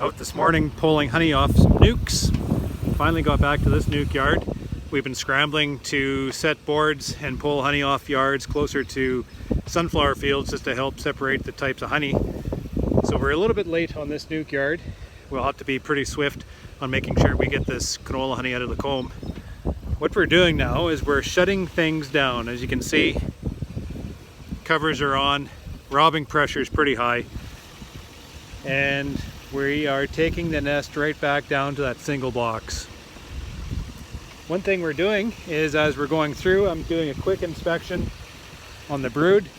Out this morning pulling honey off some nukes. Finally got back to this nuke yard. We've been scrambling to set boards and pull honey off yards closer to sunflower fields just to help separate the types of honey. So we're a little bit late on this nuke yard. We'll have to be pretty swift on making sure we get this canola honey out of the comb. What we're doing now is we're shutting things down. As you can see, covers are on, robbing pressure is pretty high, and we are taking the nest right back down to that single box. One thing we're doing is, as we're going through, I'm doing a quick inspection on the brood.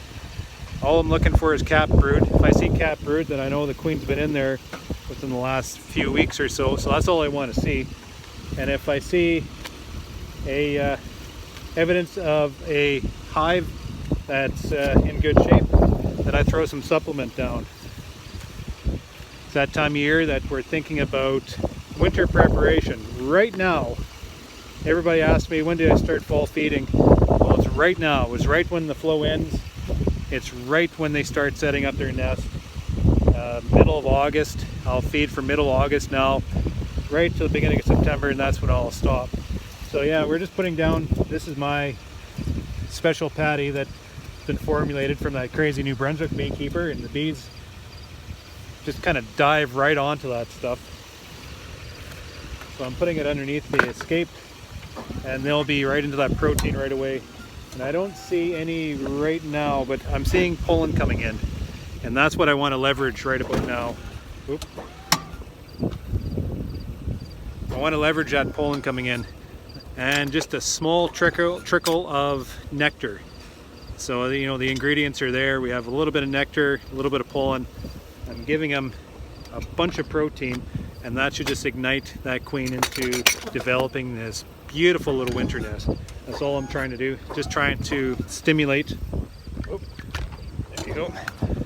All I'm looking for is capped brood. If I see capped brood, then I know the queen's been in there within the last few weeks or so. So that's all I want to see. And if I see evidence of a hive that's in good shape, then I throw some supplement down. It's that time of year that we're thinking about winter preparation. Right now, everybody asked me, when did I start fall feeding? Well, it's right now. It was right when the flow ends. It's right when they start setting up their nest. Middle of August. I'll feed for middle August now, right to the beginning of September, and that's when I'll stop. So yeah, we're just putting down, this is my special patty that's been formulated from that crazy New Brunswick Beekeeper, and the bees just kind of dive right onto that stuff. So I'm putting it underneath the escape, and they'll be right into that protein right away. And I don't see any right now, but I'm seeing pollen coming in, and that's what I want to leverage right about now. Oop. I want to leverage that pollen coming in, and just a small trickle of nectar. So you know, the ingredients are there. We have a little bit of nectar, a little bit of pollen. I'm giving them a bunch of protein, and that should just ignite that queen into developing this beautiful little winter nest. That's all I'm trying to do. Just trying to stimulate. Oh, there you go.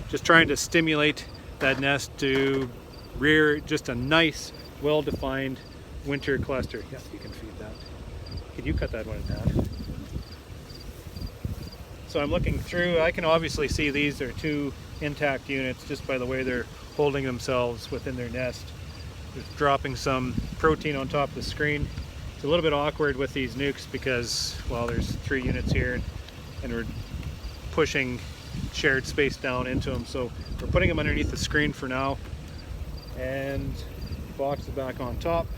Just trying to stimulate that nest to rear just a nice, well-defined winter cluster. Yeah, you can feed that. Can you cut that one in half? So I'm looking through. I can obviously see these are two intact units just by the way they're holding themselves within their nest. Just dropping some protein on top of the screen. It's a little bit awkward with these nukes because, well, there's 3 units here and we're pushing shared space down into them. So we're putting them underneath the screen for now, and the box is back on top.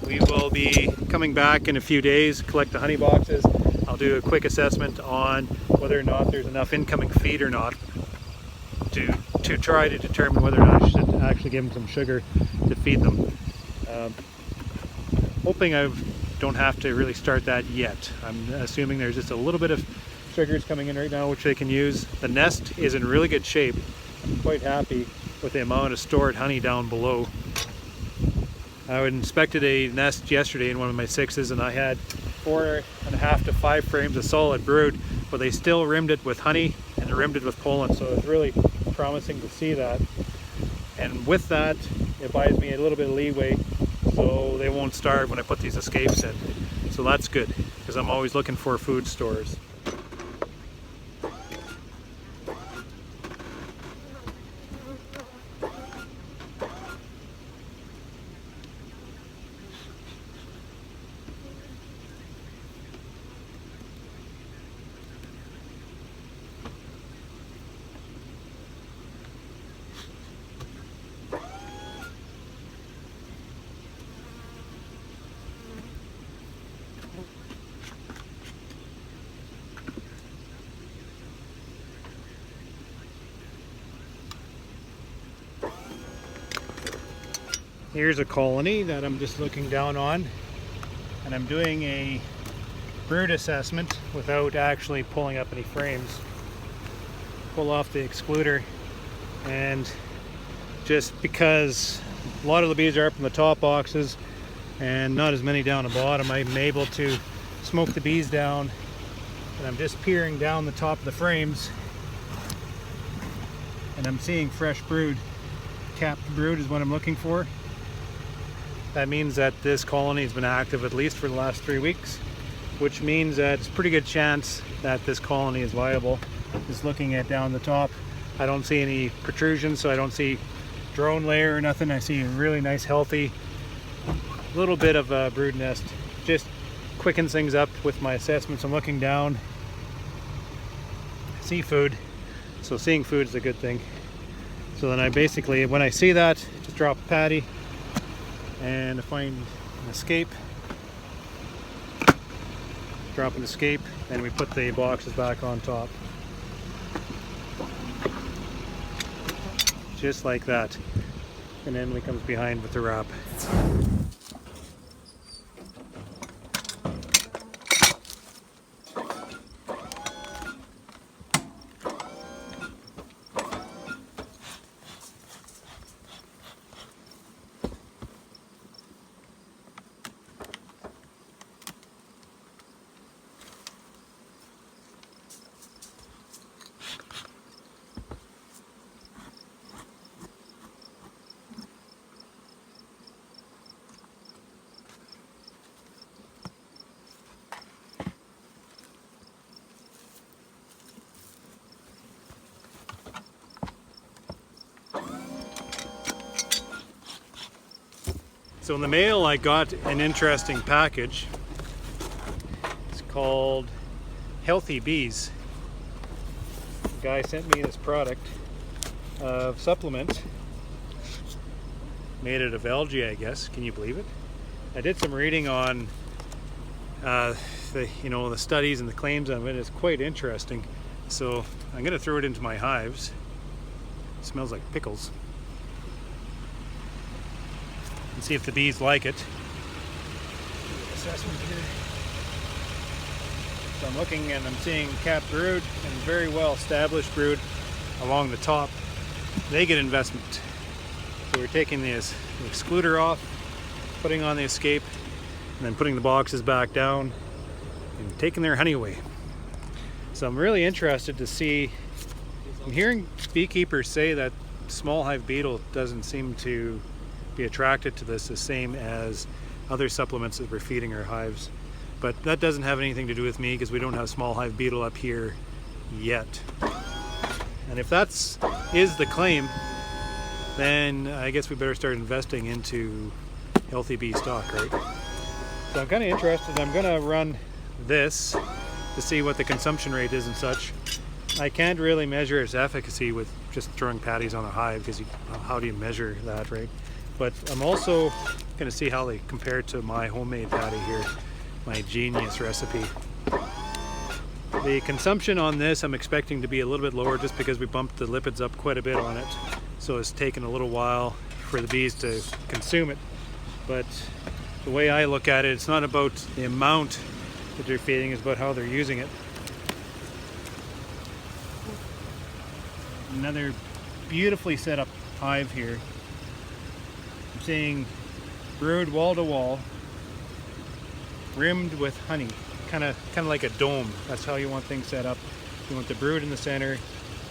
We will be coming back in a few days, collect the honey boxes. I'll do a quick assessment on whether or not there's enough incoming feed or not to try to determine whether or not I should actually give them some sugar to feed them. Hoping I don't have to really start that yet. I'm assuming there's just a little bit of sugars coming in right now which they can use. The nest is in really good shape. I'm quite happy with the amount of stored honey down below. I inspected a nest yesterday in one of my 6s, and I had 4.5 to 5 frames of solid brood, but they still rimmed it with honey and rimmed it with pollen, so it's really promising to see that. And with that, it buys me a little bit of leeway so they won't starve when I put these escapes in. So that's good, because I'm always looking for food stores. Here's a colony that I'm just looking down on, and I'm doing a brood assessment without actually pulling up any frames. Pull off the excluder, and just because a lot of the bees are up in the top boxes and not as many down the bottom, I'm able to smoke the bees down, and I'm just peering down the top of the frames, and I'm seeing fresh brood. Capped brood is what I'm looking for. That means that this colony has been active at least for the last 3 weeks, which means that it's a pretty good chance that this colony is viable. Just looking at down the top, I don't see any protrusions, so I don't see drone layer or nothing. I see a really nice healthy little bit of a brood nest. Just quickens things up with my assessments. I'm looking down, see food, so seeing food is a good thing. So then I basically, when I see that, just drop a patty and find an escape, drop an escape, and we put the boxes back on top. Just like that. And Emily comes behind with the wrap. So in the mail I got an interesting package. It's called Healthy Bees. The guy sent me this product of supplement made out of algae, I guess. Can you believe it? I did some reading on the studies and the claims of it. It's quite interesting. So I'm gonna throw it into my hives. It smells like pickles. And see if the bees like it. Assessment here. So I'm looking and I'm seeing capped brood and very well established brood along the top. They get investment. So we're taking the excluder off, putting on the escape, and then putting the boxes back down and taking their honey away. So I'm really interested to see, I'm hearing beekeepers say that small hive beetle doesn't seem to be attracted to this the same as other supplements that we're feeding our hives. But that doesn't have anything to do with me because we don't have small hive beetle up here yet. And if that's is the claim, then I guess we better start investing into healthy bee stock, right? So I'm kind of interested. I'm going to run this to see what the consumption rate is and such. I can't really measure its efficacy with just throwing patties on a hive because how do you measure that, right? But I'm also going to see how they compare to my homemade patty here, my genius recipe. The consumption on this I'm expecting to be a little bit lower just because we bumped the lipids up quite a bit on it. So it's taken a little while for the bees to consume it. But the way I look at it, it's not about the amount that they're feeding, it's about how they're using it. Another beautifully set up hive here. I'm seeing brood wall to wall, rimmed with honey, kind of like a dome. That's how you want things set up. You want the brood in the center,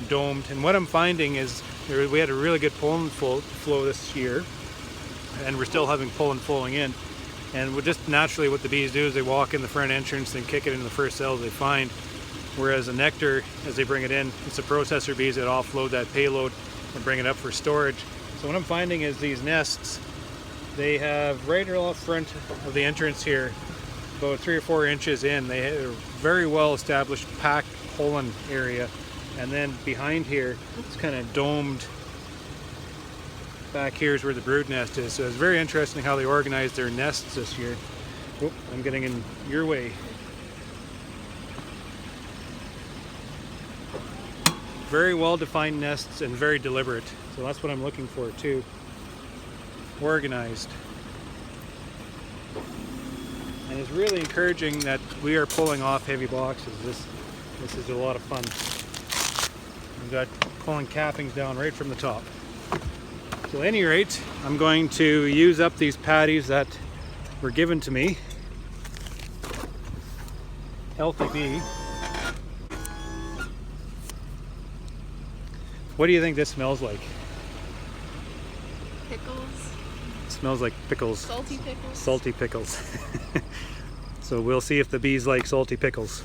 domed. And what I'm finding is we had a really good pollen flow this year, and we're still having pollen flowing in. And just naturally what the bees do is they walk in the front entrance and kick it into the first cells they find. Whereas the nectar, as they bring it in, it's the processor bees that offload that payload and bring it up for storage. So what I'm finding is these nests, they have right off front of the entrance here, about 3 or 4 inches in, they have a very well established packed pollen area. And then behind here, it's kind of domed. Back here is where the brood nest is. So it's very interesting how they organized their nests this year. Oh, I'm getting in your way. Very well defined nests and very deliberate. So that's what I'm looking for too. Organized. And it's really encouraging that we are pulling off heavy boxes. This is a lot of fun. We've got pulling cappings down right from the top. So at any rate, I'm going to use up these patties that were given to me. Healthy bee. What do you think this smells like? Pickles. It smells like pickles. Salty pickles. Salty pickles. So we'll see if the bees like salty pickles.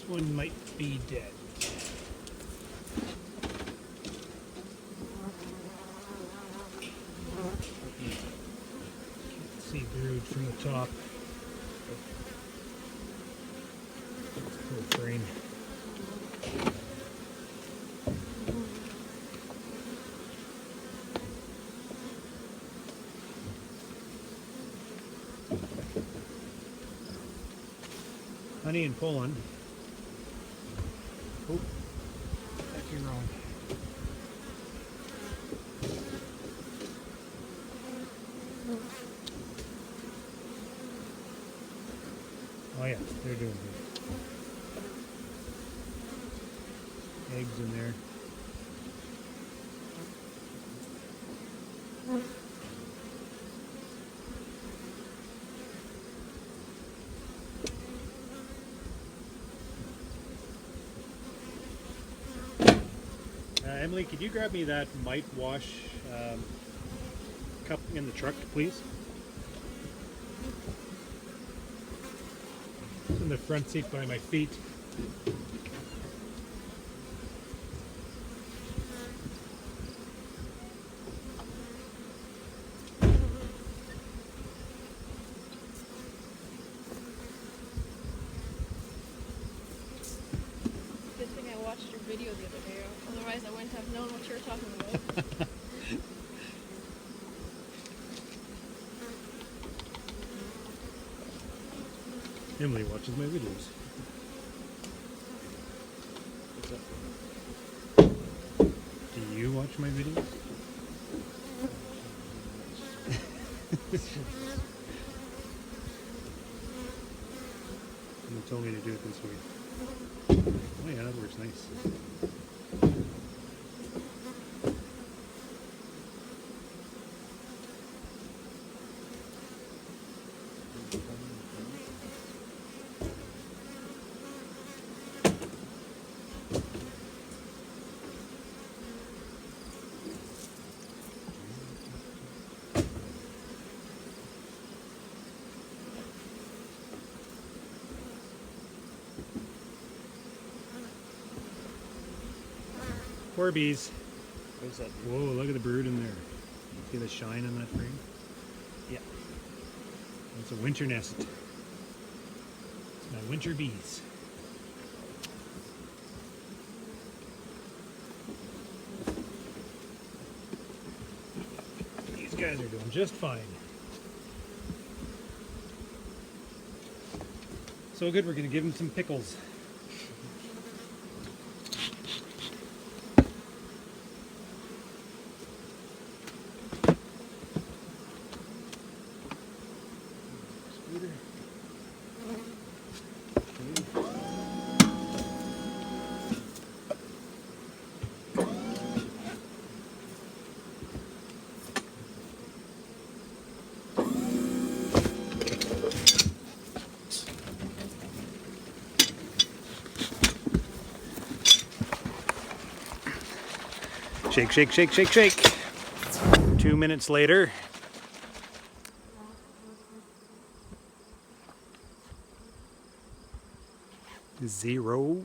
one might be dead. Can't see brood from the top. Full frame. Honey and pollen. Oh, actually wrong. Oh yeah, they're doing good. Eggs in there. Emily, could you grab me that mite wash cup in the truck, please? It's in the front seat by my feet. Good thing I watched your video the other day, otherwise I wouldn't have known what you were talking about. Emily watches my videos. What's up? Do you watch my videos? You told me to do it this way. Oh yeah, that works nice. Poor bees. Where's that? Whoa, look at the brood in there. See the shine in that frame? Yeah. It's a winter nest. It's my winter bees. These guys are doing just fine. So good, we're going to give them some pickles. Shake, shake, shake, shake, shake. 2 minutes later. Zero.